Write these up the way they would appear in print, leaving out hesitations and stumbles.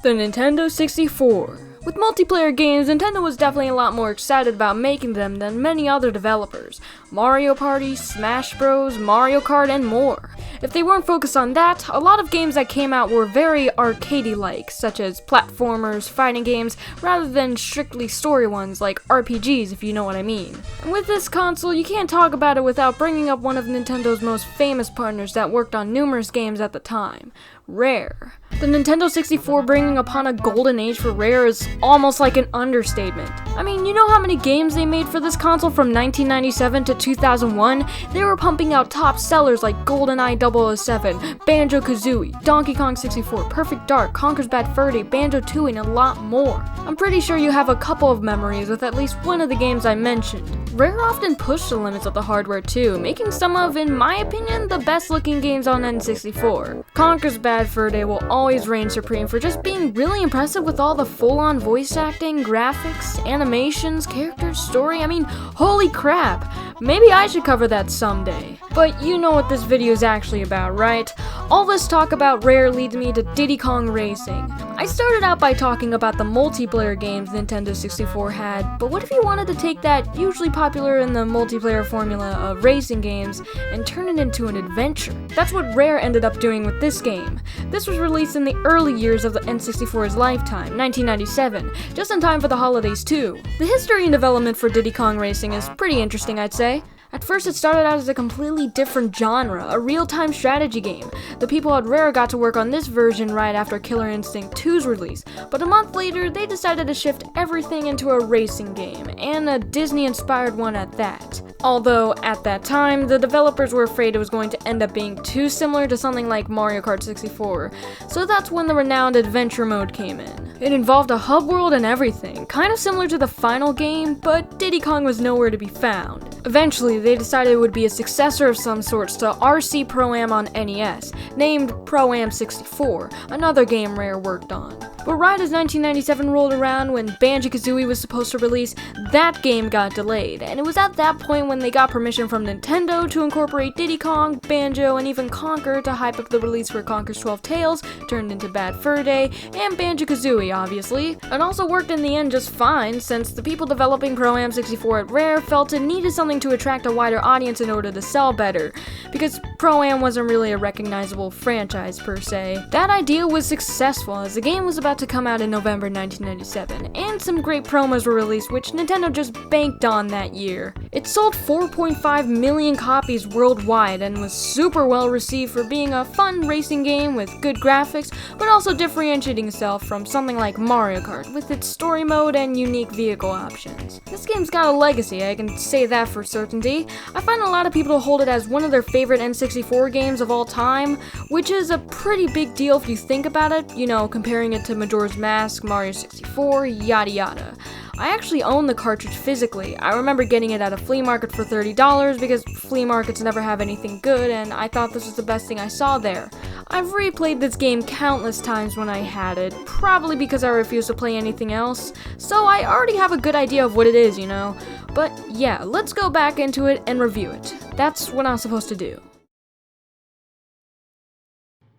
The Nintendo 64. With multiplayer games, Nintendo was definitely a lot more excited about making them than many other developers. Mario Party, Smash Bros, Mario Kart, and more. If they weren't focused on that, a lot of games that came out were very arcadey-like, such as platformers, fighting games, rather than strictly story ones like RPGs, if you know what I mean. And with this console, you can't talk about it without bringing up one of Nintendo's most famous partners that worked on numerous games at the time, Rare. The Nintendo 64 bringing upon a golden age for Rare is almost like an understatement. I mean, you know how many games they made for this console from 1997 to 2001? They were pumping out top sellers like GoldenEye 007, Banjo-Kazooie, Donkey Kong 64, Perfect Dark, Conker's Bad Fur Day, Banjo-Tooie, and a lot more. I'm pretty sure you have a couple of memories with at least one of the games I mentioned. Rare often pushed the limits of the hardware too, making some of, in my opinion, the best looking games on N64. Conker's Bad Fur Day will always reign supreme for just being really impressive with all the full-on voice acting, graphics, animations, characters, story. I mean, holy crap! Maybe I should cover that someday. But you know what this video is actually about, right? All this talk about Rare leads me to Diddy Kong Racing. I started out by talking about the multiplayer games Nintendo 64 had, but what if you wanted to take that usually popular in the multiplayer formula of racing games and turn it into an adventure? That's what Rare ended up doing with this game. This was released in the early years of the N64's lifetime, 1997, just in time for the holidays too. The history and development for Diddy Kong Racing is pretty interesting, I'd say. At first, it started out as a completely different genre, a real-time strategy game. The people at Rare got to work on this version right after Killer Instinct 2's release, but a month later, they decided to shift everything into a racing game, and a Disney-inspired one at that. Although, at that time, the developers were afraid it was going to end up being too similar to something like Mario Kart 64, so that's when the renowned adventure mode came in. It involved a hub world and everything, kind of similar to the final game, but Diddy Kong was nowhere to be found. Eventually, they decided it would be a successor of some sorts to RC Pro-Am on NES, named Pro-Am 64, another game Rare worked on. But right as 1997 rolled around, when Banjo-Kazooie was supposed to release, that game got delayed, and it was at that point when they got permission from Nintendo to incorporate Diddy Kong, Banjo, and even Conker to hype up the release for Conker's 12 Tales, turned into Bad Fur Day, and Banjo-Kazooie, obviously. It also worked in the end just fine, since the people developing Pro-Am 64 at Rare felt it needed something to attract a wider audience in order to sell better, because Pro-Am wasn't really a recognizable franchise per se. That idea was successful, as the game was about to come out in November 1997, and some great promos were released which Nintendo just banked on that year. It sold 4.5 million copies worldwide and was super well received for being a fun racing game with good graphics, but also differentiating itself from something like Mario Kart with its story mode and unique vehicle options. This game's got a legacy, I can say that for certainty. I find a lot of people hold it as one of their favorite N64 games of all time, which is a pretty big deal if you think about it, you know, comparing it to Majora's Mask, Mario 64, yada yada. I actually own the cartridge physically. I remember getting it at a flea market for $30 because flea markets never have anything good, and I thought this was the best thing I saw there. I've replayed this game countless times when I had it, probably because I refuse to play anything else, so I already have a good idea of what it is, you know. But yeah, let's go back into it and review it. That's what I'm supposed to do.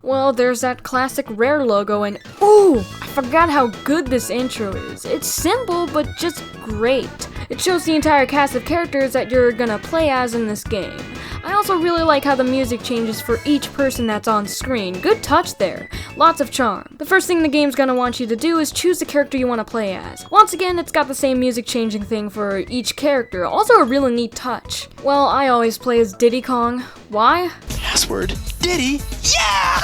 Well, there's that classic Rare logo, and ooh, I forgot how good this intro is. It's simple, but just great. It shows the entire cast of characters that you're gonna play as in this game. I also really like how the music changes for each person that's on screen. Good touch there. Lots of charm. The first thing the game's gonna want you to do is choose the character you want to play as. Once again, it's got the same music changing thing for each character, also a really neat touch. Well, I always play as Diddy Kong. Why? Password Diddy? Yeah!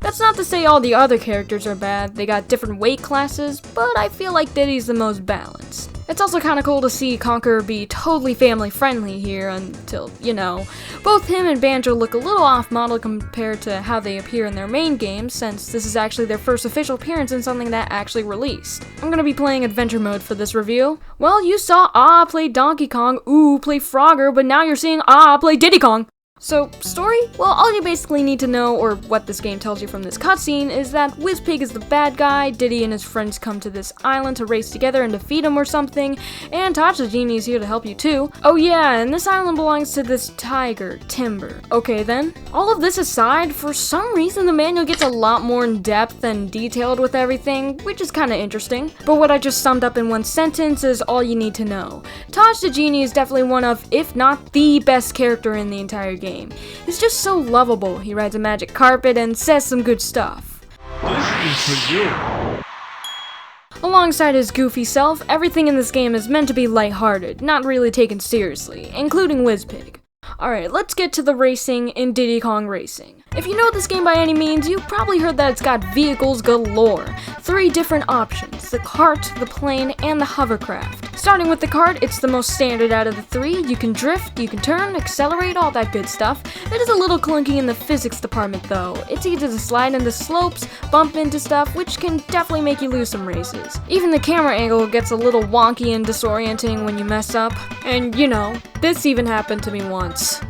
That's not to say all the other characters are bad. They got different weight classes, but I feel like Diddy's the most balanced. It's also kinda cool to see Conker be totally family friendly here until, you know, both him and Banjo look a little off-model compared to how they appear in their main games, since this is actually their first official appearance in something that actually released. I'm gonna be playing adventure mode for this review. Well, you saw play Donkey Kong, play Frogger, but now you're seeing play Diddy Kong. So, story? Well, all you basically need to know, or what this game tells you from this cutscene, is that Wizpig is the bad guy, Diddy and his friends come to this island to race together and defeat him or something, and Touch the Genie is here to help you too. Oh yeah, and this island belongs to this tiger, Timber. Okay then, all of this aside, for some reason the manual gets a lot more in depth and detailed with everything, which is kinda interesting. But what I just summed up in one sentence is all you need to know. Touch the Genie is definitely one of, if not the best character in the entire game. He's just so lovable. He rides a magic carpet and says some good stuff. This is for you. Alongside his goofy self, everything in this game is meant to be lighthearted, not really taken seriously, including Wizpig. Alright, let's get to the racing in Diddy Kong Racing. If you know this game by any means, you've probably heard that it's got vehicles galore. 3 different options, the cart, the plane, and the hovercraft. Starting with the cart, it's the most standard out of the 3. You can drift, you can turn, accelerate, all that good stuff. It is a little clunky in the physics department though. It's easy to slide into slopes, bump into stuff, which can definitely make you lose some races. Even the camera angle gets a little wonky and disorienting when you mess up. And you know, this even happened to me once.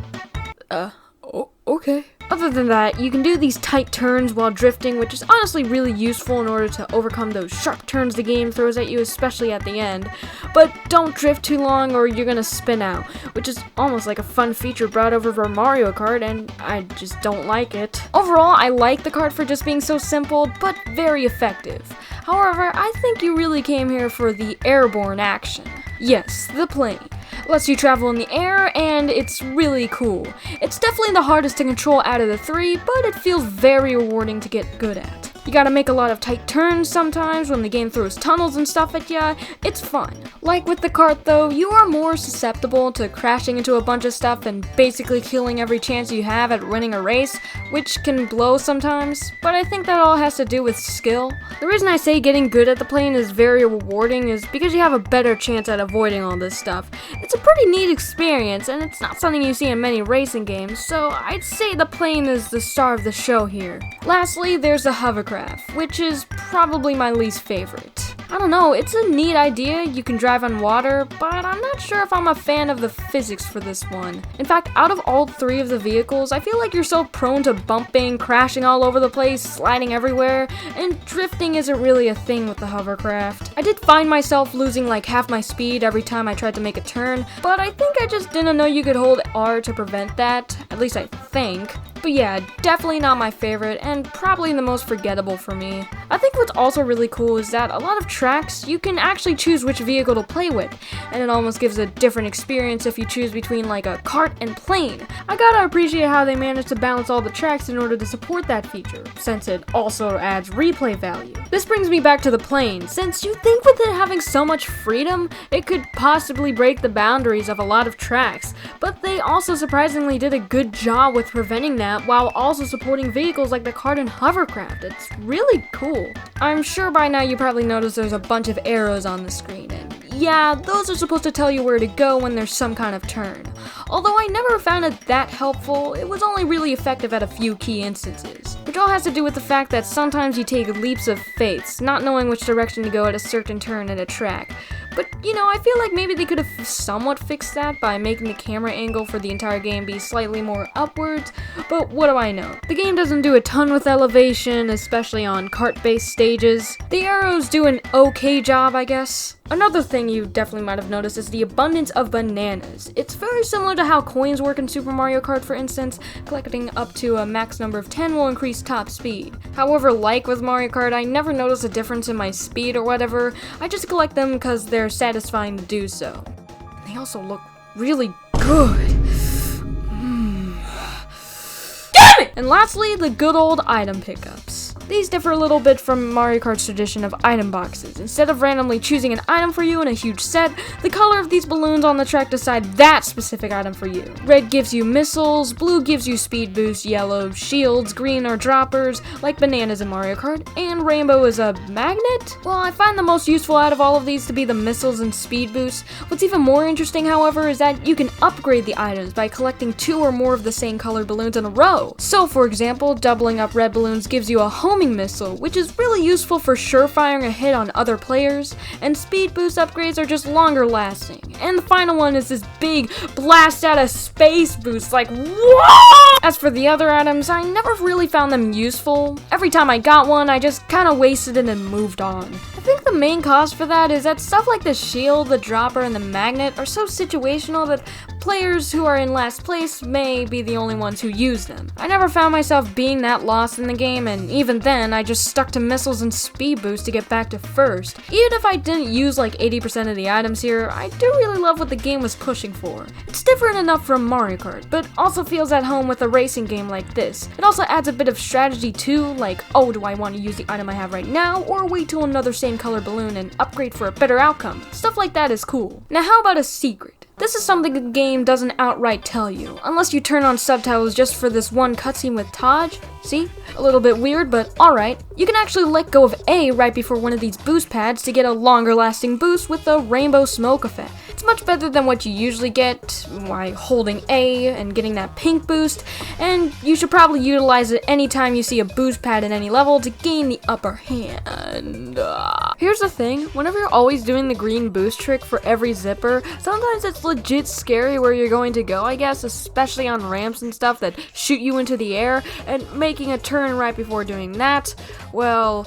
Okay. Other than that, you can do these tight turns while drifting, which is honestly really useful in order to overcome those sharp turns the game throws at you, especially at the end. But don't drift too long or you're gonna spin out, which is almost like a fun feature brought over for Mario Kart, and I just don't like it. Overall, I like the kart for just being so simple, but very effective. However, I think you really came here for the airborne action. Yes, the plane. Lets you travel in the air, and it's really cool. It's definitely the hardest to control out of the 3, but it feels very rewarding to get good at. You gotta make a lot of tight turns sometimes when the game throws tunnels and stuff at ya. It's fun. Like with the kart though, you are more susceptible to crashing into a bunch of stuff and basically killing every chance you have at winning a race, which can blow sometimes, but I think that all has to do with skill. The reason I say getting good at the plane is very rewarding is because you have a better chance at avoiding all this stuff. It's a pretty neat experience, and it's not something you see in many racing games, so I'd say the plane is the star of the show here. Lastly, there's the hovercraft, which is probably my least favorite. I don't know, it's a neat idea, you can drive on water, but I'm not sure if I'm a fan of the physics for this one. In fact, out of all 3 of the vehicles, I feel like you're so prone to bumping, crashing all over the place, sliding everywhere, and drifting isn't really a thing with the hovercraft. I did find myself losing like half my speed every time I tried to make a turn, but I think I just didn't know you could hold R to prevent that, at least I think. But yeah, definitely not my favorite, and probably the most forgettable for me. I think what's also really cool is that a lot of tracks, you can actually choose which vehicle to play with, and it almost gives a different experience if you choose between like a cart and plane. I gotta appreciate how they managed to balance all the tracks in order to support that feature, since it also adds replay value. This brings me back to the plane, since you think with it having so much freedom, it could possibly break the boundaries of a lot of tracks, but they also surprisingly did a good job with preventing that while also supporting vehicles like the cart and hovercraft. It's really cool. I'm sure by now you probably noticed there's a bunch of arrows on the screen, and yeah, those are supposed to tell you where to go when there's some kind of turn. Although I never found it that helpful, it was only really effective at a few key instances. Which all has to do with the fact that sometimes you take leaps of faith, not knowing which direction to go at a certain turn in a track. But, you know, I feel like maybe they could have somewhat fixed that by making the camera angle for the entire game be slightly more upwards, but what do I know? The game doesn't do a ton with elevation, especially on kart-based stages. The arrows do an okay job, I guess. Another thing you definitely might have noticed is the abundance of bananas. It's very similar to how coins work in Super Mario Kart, for instance. Collecting up to a max number of 10 will increase top speed. However, like with Mario Kart, I never notice a difference in my speed or whatever. I just collect them because they're satisfying to do so. They also look really good. Damn it! And lastly, the good old item pickups. These differ a little bit from Mario Kart's tradition of item boxes. Instead of randomly choosing an item for you in a huge set, the color of these balloons on the track decide that specific item for you. Red gives you missiles, blue gives you speed boost, yellow shields, green are droppers, like bananas in Mario Kart, and rainbow is a magnet? Well, I find the most useful out of all of these to be the missiles and speed boost. What's even more interesting, however, is that you can upgrade the items by collecting 2 or more of the same colored balloons in a row. So, for example, doubling up red balloons gives you a home homing missile, which is really useful for sure-firing a hit on other players, and speed boost upgrades are just longer lasting. And the final one is this big blast out of space boost, like what? As for the other items, I never really found them useful. Every time I got one, I just kinda wasted it and moved on. I think the main cause for that is that stuff like the shield, the dropper, and the magnet are so situational that players who are in last place may be the only ones who use them. I never found myself being that lost in the game, and even then, I just stuck to missiles and speed boost to get back to first. Even if I didn't use like 80% of the items here, I do really love what the game was pushing for. It's different enough from Mario Kart, but also feels at home with a racing game like this. It also adds a bit of strategy too, like, oh, do I want to use the item I have right now, or wait till another same color balloon and upgrade for a better outcome? Stuff like that is cool. Now how about a secret? This is something the game doesn't outright tell you, unless you turn on subtitles just for this one cutscene with Taj. See? A little bit weird, but alright. You can actually let go of A right before one of these boost pads to get a longer lasting boost with the rainbow smoke effect. It's much better than what you usually get by holding A and getting that pink boost, and you should probably utilize it anytime you see a boost pad in any level to gain the upper hand. Here's the thing, whenever you're always doing the green boost trick for every zipper, sometimes it's legit scary where you're going to go, I guess, especially on ramps and stuff that shoot you into the air, and making a turn right before doing that, well,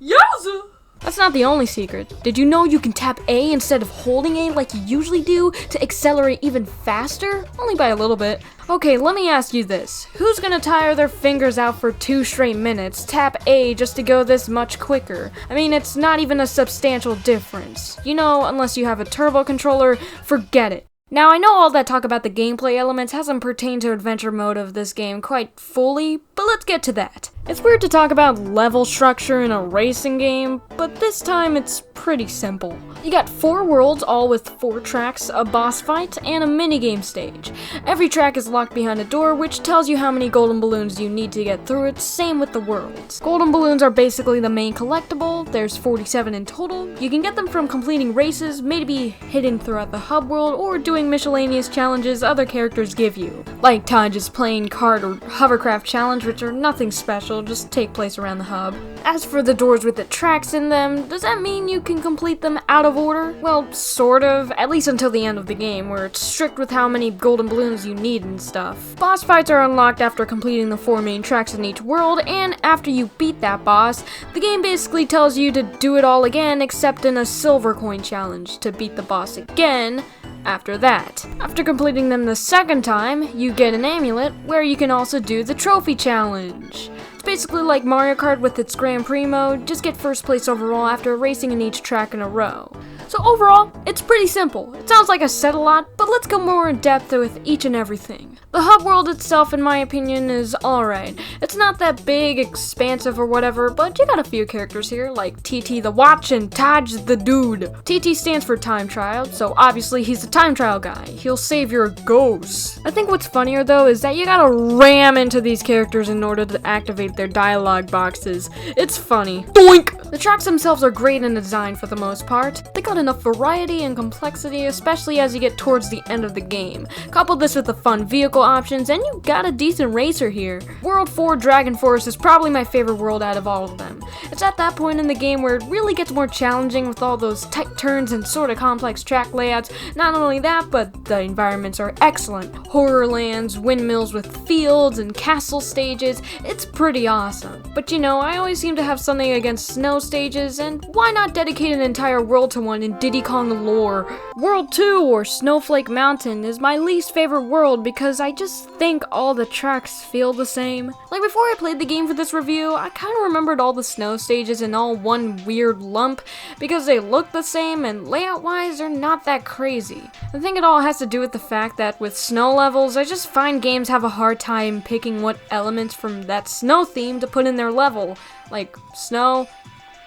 yowza! That's not the only secret. Did you know you can tap A instead of holding A like you usually do to accelerate even faster? Only by a little bit. Okay, let me ask you this. Who's gonna tire their fingers out for 2 straight minutes, tap A just to go this much quicker? I mean, it's not even a substantial difference. You know, unless you have a turbo controller, forget it. Now, I know all that talk about the gameplay elements hasn't pertained to adventure mode of this game quite fully, but let's get to that. It's weird to talk about level structure in a racing game, but this time it's pretty simple. You got 4 worlds, all with 4 tracks, a boss fight, and a minigame stage. Every track is locked behind a door, which tells you how many golden balloons you need to get through it, same with the worlds. Golden balloons are basically the main collectible, there's 47 in total. You can get them from completing races, maybe hidden throughout the hub world, or doing miscellaneous challenges other characters give you, like Taj's plane, kart, or hovercraft challenge, which are nothing special, just take place around the hub. As for the doors with the tracks in them, does that mean you can complete them out of order? Well, sort of, at least until the end of the game, where it's strict with how many golden balloons you need and stuff. Boss fights are unlocked after completing the 4 main tracks in each world, and after you beat that boss, the game basically tells you to do it all again except in a silver coin challenge to beat the boss again after that. After completing them the second time, you get an amulet where you can also do the trophy challenge. It's basically like Mario Kart with its Grand Prix mode, just get first place overall after racing in each track in a row. So overall, it's pretty simple. It sounds like I said a lot, but let's go more in depth with each and everything. The hub world itself, in my opinion, is alright. It's not that big, expansive, or whatever, but you got a few characters here, like TT the Watch and Taj the Dude. TT stands for time trial, so obviously he's the time trial guy. He'll save your ghosts. I think what's funnier though is that you gotta ram into these characters in order to activate their dialogue boxes. It's funny. Doink! The tracks themselves are great in design for the most part. They got enough variety and complexity, especially as you get towards the end of the game. Couple this with the fun vehicle options, and you got a decent racer here. World 4 Dragon Force is probably my favorite world out of all of them. It's at that point in the game where it really gets more challenging with all those tight turns and sorta complex track layouts. Not only that, but the environments are excellent. Horror lands, windmills with fields, and castle stages. It's pretty awesome. But you know, I always seem to have something against snow stages, and why not dedicate an entire world to one in Diddy Kong lore? World 2, or Snowflake Mountain, is my least favorite world because I just think all the tracks feel the same. Like before I played the game for this review, I kinda remembered all the snow stages in all one weird lump because they look the same and layout-wise they're not that crazy. I think it all has to do with the fact that with snow levels, I just find games have a hard time picking what elements from that snow theme to put in their level. Like snow,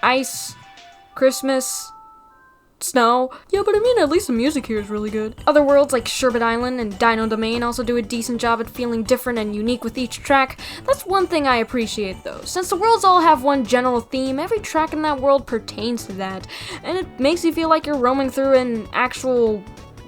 ice, Christmas, snow. Yeah, but I mean, at least the music here is really good. Other worlds like Sherbet Island and Dino Domain also do a decent job at feeling different and unique with each track. That's one thing I appreciate though. Since the worlds all have one general theme, every track in that world pertains to that, and it makes you feel like you're roaming through an actual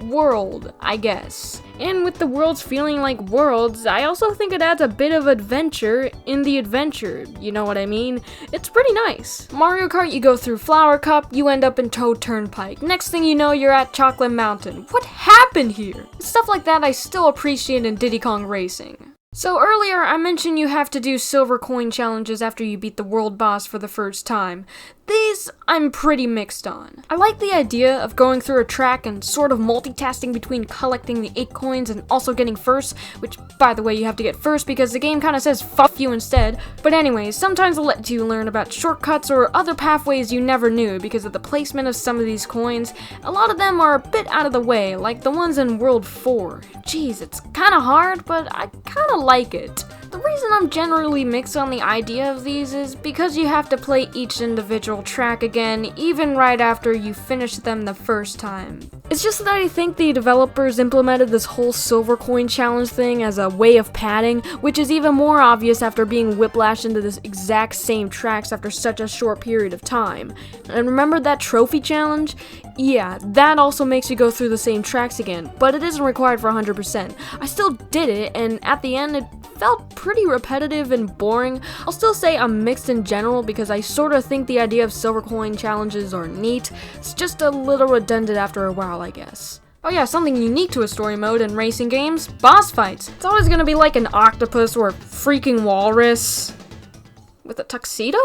world, I guess. And with the worlds feeling like worlds, I also think it adds a bit of adventure in the adventure, you know what I mean? It's pretty nice. Mario Kart, you go through Flower Cup, you end up in Toad Turnpike. Next thing you know, you're at Chocolate Mountain. What happened here? Stuff like that I still appreciate in Diddy Kong Racing. So earlier, I mentioned you have to do silver coin challenges after you beat the world boss for the first time. These, I'm pretty mixed on. I like the idea of going through a track and sort of multitasking between collecting the 8 coins and also getting first, which, by the way, you have to get first because the game kind of says fuck you instead. But anyways, sometimes it lets you learn about shortcuts or other pathways you never knew because of the placement of some of these coins. A lot of them are a bit out of the way, like the ones in World 4. Jeez, it's kind of hard, but I kind of like it. The reason I'm generally mixed on the idea of these is because you have to play each individual track again, even right after you finish them the first time. It's just that I think the developers implemented this whole silver coin challenge thing as a way of padding, which is even more obvious after being whiplashed into this exact same tracks after such a short period of time. And remember that trophy challenge? Yeah, that also makes you go through the same tracks again, but it isn't required for 100%. I still did it, and at the end it felt pretty repetitive and boring. I'll still say I'm mixed in general because I sort of think the idea of silver coin challenges are neat. It's just a little redundant after a while, I guess. Oh yeah, something unique to a story mode in racing games, boss fights. It's always gonna be like an octopus or a freaking walrus with a tuxedo?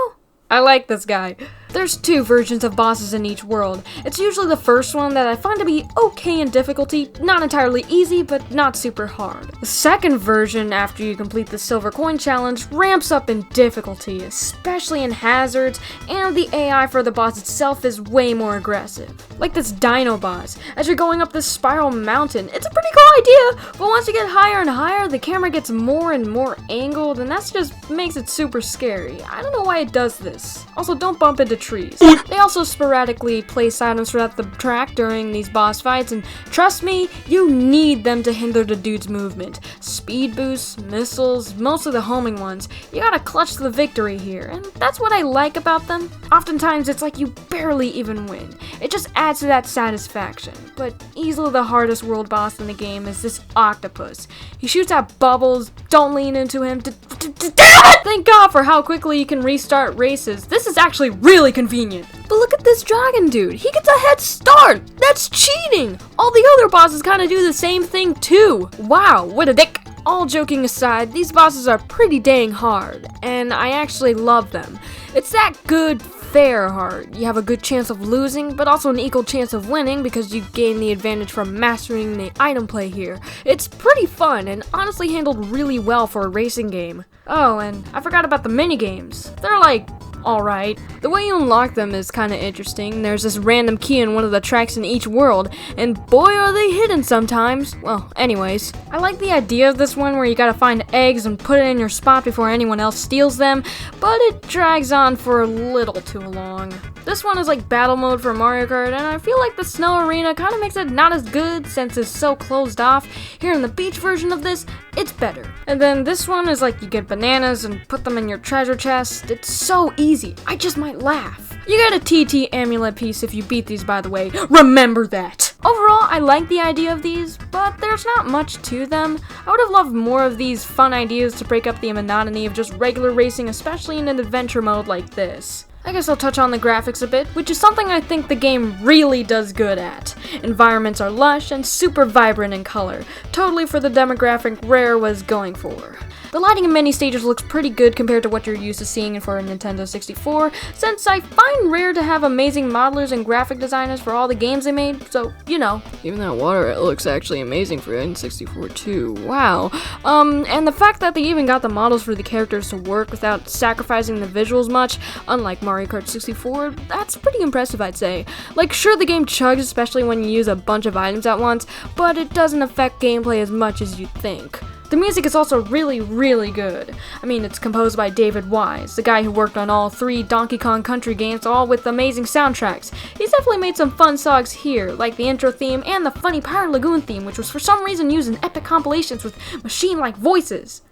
I like this guy. There's 2 versions of bosses in each world. It's usually the first one that I find to be okay in difficulty, not entirely easy, but not super hard. The second version, after you complete the silver coin challenge, ramps up in difficulty, especially in hazards, and the AI for the boss itself is way more aggressive. Like this dino boss. As you're going up this spiral mountain, it's a pretty cool idea, but once you get higher and higher, the camera gets more and more angled, and that just makes it super scary. I don't know why it does this. Also, don't bump into trees. They also sporadically place items throughout the track during these boss fights, and trust me, you need them to hinder the dude's movement. Speed boosts, missiles, mostly the homing ones. You gotta clutch the victory here, and that's what I like about them. Oftentimes, it's like you barely even win. It just adds to that satisfaction. But easily the hardest world boss in the game is this octopus. He shoots out bubbles, don't lean into him. Thank God for how quickly you can restart races. This is actually really convenient. But look at this dragon dude. He gets a head start. That's cheating. All the other bosses kind of do the same thing too. Wow, what a dick. All joking aside, these bosses are pretty dang hard, and I actually love them. It's that good, fair hard. You have a good chance of losing, but also an equal chance of winning because you gain the advantage from mastering the item play here. It's pretty fun and honestly handled really well for a racing game. Oh, and I forgot about the minigames. They're like, alright. The way you unlock them is kinda interesting. There's this random key in one of the tracks in each world, and boy are they hidden sometimes. Well, anyways. I like the idea of this one where you gotta find eggs and put it in your spot before anyone else steals them, but it drags on for a little too long. This one is like battle mode for Mario Kart, and I feel like the snow arena kinda makes it not as good since it's so closed off. Here in the beach version of this, it's better. And then this one is like you get bananas and put them in your treasure chest. It's so easy. I just might laugh. You get a TT amulet piece if you beat these, by the way. Remember that. Overall, I like the idea of these, but there's not much to them. I would have loved more of these fun ideas to break up the monotony of just regular racing, especially in an adventure mode like this. I guess I'll touch on the graphics a bit, which is something I think the game really does good at. Environments are lush and super vibrant in color, totally for the demographic Rare was going for. The lighting in many stages looks pretty good compared to what you're used to seeing for a Nintendo 64, since I find Rare to have amazing modelers and graphic designers for all the games they made, so, you know. Even that water looks actually amazing for N64 too, wow. And the fact that they even got the models for the characters to work without sacrificing the visuals much, unlike Mario Kart 64, that's pretty impressive, I'd say. Like, sure, the game chugs, especially when you use a bunch of items at once, but it doesn't affect gameplay as much as you'd think. The music is also really, really good. I mean, it's composed by David Wise, the guy who worked on all 3 Donkey Kong Country games, all with amazing soundtracks. He's definitely made some fun songs here, like the intro theme and the funny Pirate Lagoon theme, which was for some reason used in epic compilations with machine-like voices.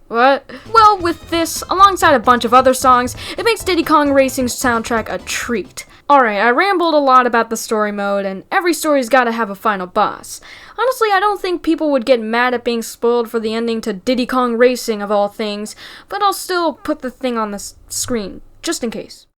What? Well, with this, alongside a bunch of other songs, it makes Diddy Kong Racing's soundtrack a treat. Alright, I rambled a lot about the story mode, and every story's gotta have a final boss. Honestly, I don't think people would get mad at being spoiled for the ending to Diddy Kong Racing of all things, but I'll still put the thing on the screen, just in case.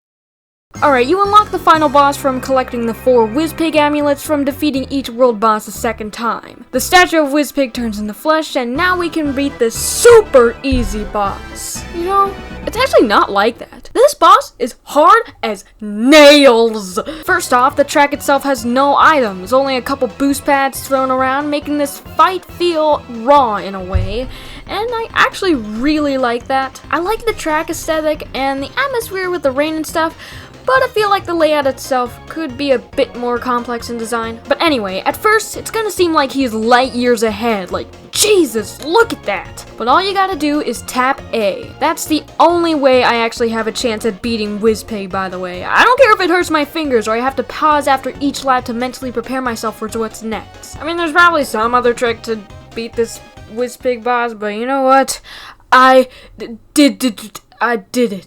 Alright, you unlock the final boss from collecting the 4 Wizpig amulets from defeating each world boss a second time. The statue of Wizpig turns into flesh, and now we can beat this super easy boss. You know, it's actually not like that. This boss is hard as nails! First off, the track itself has no items, only a couple boost pads thrown around, making this fight feel raw in a way. And I actually really like that. I like the track aesthetic and the atmosphere with the rain and stuff, but I feel like the layout itself could be a bit more complex in design. But anyway, at first, it's gonna seem like he's light years ahead, like, Jesus, look at that! But all you gotta do is tap A. That's the only way I actually have a chance at beating Wizpig, by the way. I don't care if it hurts my fingers or I have to pause after each lap to mentally prepare myself for what's next. I mean, there's probably some other trick to beat this Wizpig boss, but you know what? I did it.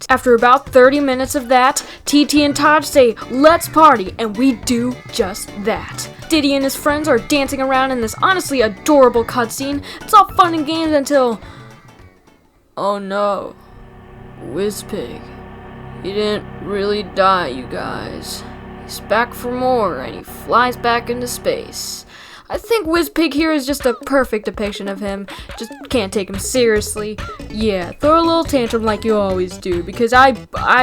After about 30 minutes of that, TT and Taj say, "Let's party," and we do just that. Diddy and his friends are dancing around in this honestly adorable cutscene. It's all fun and games until... oh no. Wizpig. He didn't really die, you guys. He's back for more, and he flies back into space. I think Wizpig here is just a perfect depiction of him. Just can't take him seriously. Yeah, throw a little tantrum like you always do, because I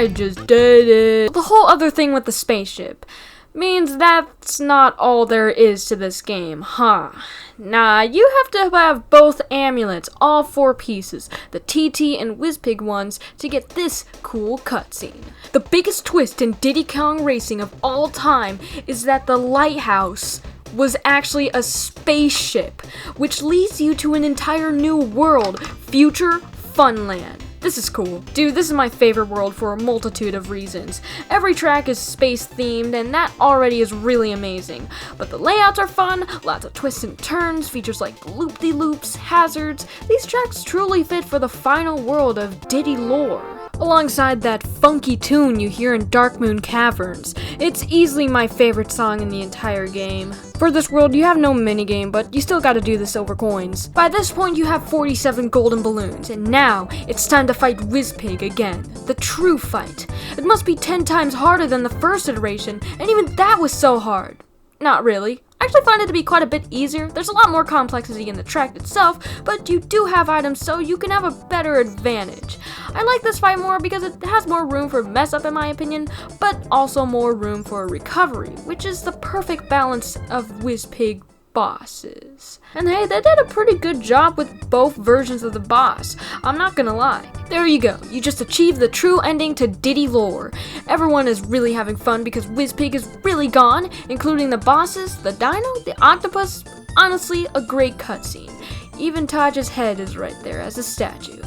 just did it. The whole other thing with the spaceship means that's not all there is to this game, huh? Nah, you have to have both amulets, all 4 pieces, the TT and Wizpig ones, to get this cool cutscene. The biggest twist in Diddy Kong Racing of all time is that the lighthouse was actually a spaceship, which leads you to an entire new world, Future Funland. This is cool. Dude, this is my favorite world for a multitude of reasons. Every track is space themed, and that already is really amazing. But the layouts are fun, lots of twists and turns, features like loop-de-loops, hazards. These tracks truly fit for the final world of Diddy lore. Alongside that funky tune you hear in Darkmoon Caverns. It's easily my favorite song in the entire game. For this world, you have no minigame, but you still gotta do the silver coins. By this point, you have 47 golden balloons, and now it's time to fight Wizpig again. The true fight. It must be 10 times harder than the first iteration, and even that was so hard. Not really. I actually find it to be quite a bit easier. There's a lot more complexity in the track itself, but you do have items so you can have a better advantage. I like this fight more because it has more room for mess up in my opinion, but also more room for recovery, which is the perfect balance of Wizpig bosses. And hey, they did a pretty good job with both versions of the boss. I'm not gonna lie. There you go. You just achieved the true ending to Diddy lore. Everyone is really having fun because Wizpig is really gone, including the bosses, the dino, the octopus. Honestly, a great cutscene. Even Taj's head is right there as a statue.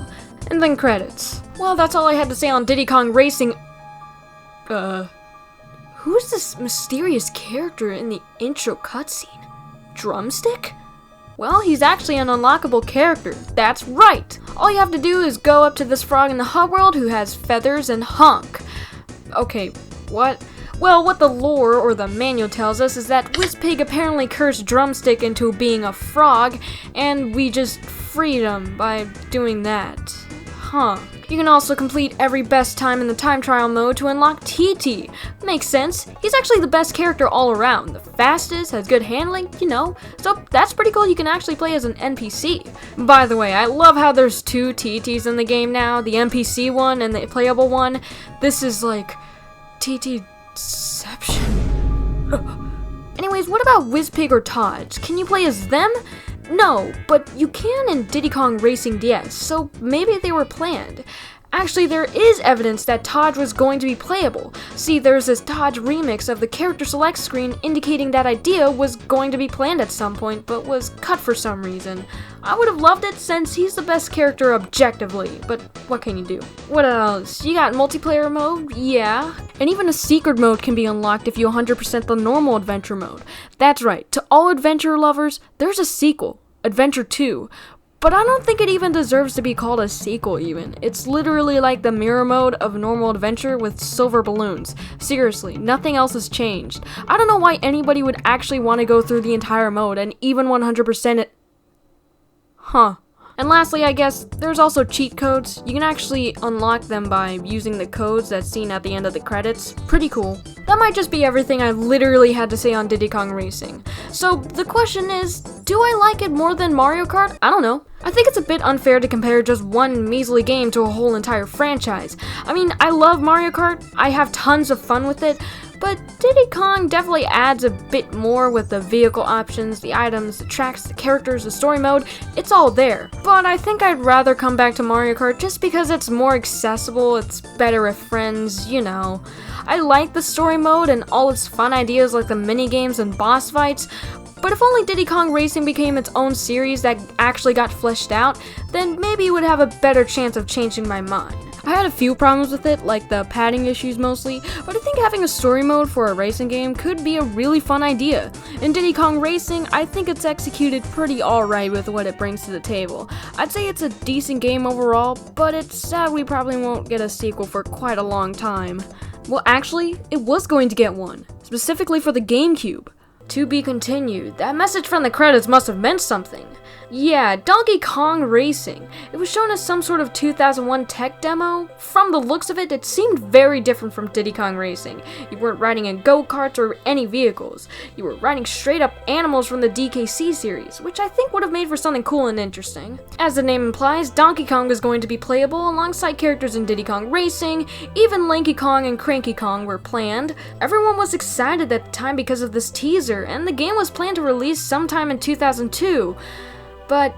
And then credits. Well, that's all I had to say on Diddy Kong Racing. Who's this mysterious character in the intro cutscene? Drumstick? Well, he's actually an unlockable character. That's right. All you have to do is go up to this frog in the hub world who has feathers and honk. Okay, what? Well, what the lore or the manual tells us is that Wizpig apparently cursed Drumstick into being a frog, and we just freed him by doing that. Huh. You can also complete every best time in the time trial mode to unlock TT. Makes sense. He's actually the best character all around. The fastest, has good handling, you know. So that's pretty cool. You can actually play as an NPC. By the way, I love how there's 2 TTs in the game now. The NPC one and the playable one. This is like TTception. Anyways, what about Wizpig or Taj? Can you play as them? No, but you can in Diddy Kong Racing DS, so maybe they were planned. Actually, there is evidence that Taj was going to be playable. See, there's this Taj remix of the character select screen indicating that idea was going to be planned at some point, but was cut for some reason. I would have loved it since he's the best character objectively, but what can you do? What else? You got multiplayer mode? Yeah. And even a secret mode can be unlocked if you 100% the normal adventure mode. That's right, to all adventure lovers, there's a sequel, Adventure 2. but I don't think it even deserves to be called a sequel even. It's literally like the mirror mode of normal adventure with silver balloons. Seriously, nothing else has changed. I don't know why anybody would actually want to go through the entire mode and even 100% it. Huh. And lastly, I guess, there's also cheat codes. You can actually unlock them by using the codes that's seen at the end of the credits. Pretty cool. That might just be everything I literally had to say on Diddy Kong Racing. So the question is, do I like it more than Mario Kart? I don't know. I think it's a bit unfair to compare just one measly game to a whole entire franchise. I mean, I love Mario Kart, I have tons of fun with it, but Diddy Kong definitely adds a bit more with the vehicle options, the items, the tracks, the characters, the story mode. It's all there. But I think I'd rather come back to Mario Kart just because it's more accessible, it's better with friends, you know. I like the story mode and all its fun ideas like the minigames and boss fights, but if only Diddy Kong Racing became its own series that actually got fleshed out, then maybe it would have a better chance of changing my mind. I had a few problems with it, like the padding issues mostly, but I think having a story mode for a racing game could be a really fun idea. In Diddy Kong Racing, I think it's executed pretty alright with what it brings to the table. I'd say it's a decent game overall, but it's sad we probably won't get a sequel for quite a long time. Well, actually, it was going to get one, specifically for the GameCube. To be continued. That message from the credits must have meant something. Yeah, Donkey Kong Racing. It was shown as some sort of 2001 tech demo. From the looks of it, it seemed very different from Diddy Kong Racing. You weren't riding in go-karts or any vehicles. You were riding straight up animals from the DKC series, which I think would have made for something cool and interesting. As the name implies, Donkey Kong is going to be playable alongside characters in Diddy Kong Racing. Even Lanky Kong and Cranky Kong were planned. Everyone was excited at the time because of this teaser, and the game was planned to release sometime in 2002. But,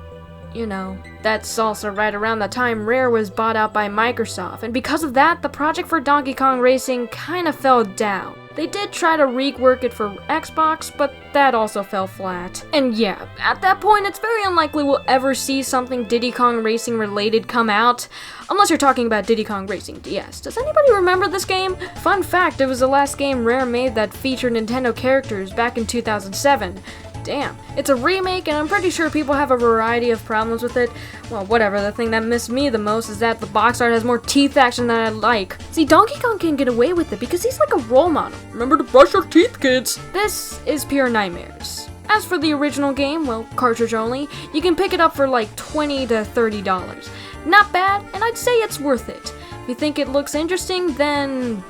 you know, that's also right around the time Rare was bought out by Microsoft, and because of that, the project for Donkey Kong Racing kinda fell down. They did try to rework it for Xbox, but that also fell flat. And yeah, at that point, it's very unlikely we'll ever see something Diddy Kong Racing related come out, unless you're talking about Diddy Kong Racing DS. Does anybody remember this game? Fun fact, it was the last game Rare made that featured Nintendo characters back in 2007. Damn. It's a remake, and I'm pretty sure people have a variety of problems with it. Well, whatever, the thing that missed me the most is that the box art has more teeth action than I like. See, Donkey Kong can get away with it because he's like a role model. Remember to brush your teeth, kids! This is pure nightmares. As for the original game, well, cartridge only, you can pick it up for like $20 to $30. Not bad, and I'd say it's worth it. If you think it looks interesting, then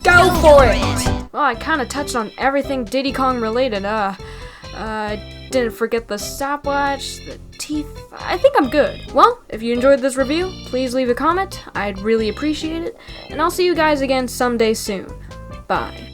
go for it! Well, I kinda touched on everything Diddy Kong related, I didn't forget the stopwatch, the teeth. I think I'm good. Well, if you enjoyed this review, please leave a comment. I'd really appreciate it. And I'll see you guys again someday soon. Bye.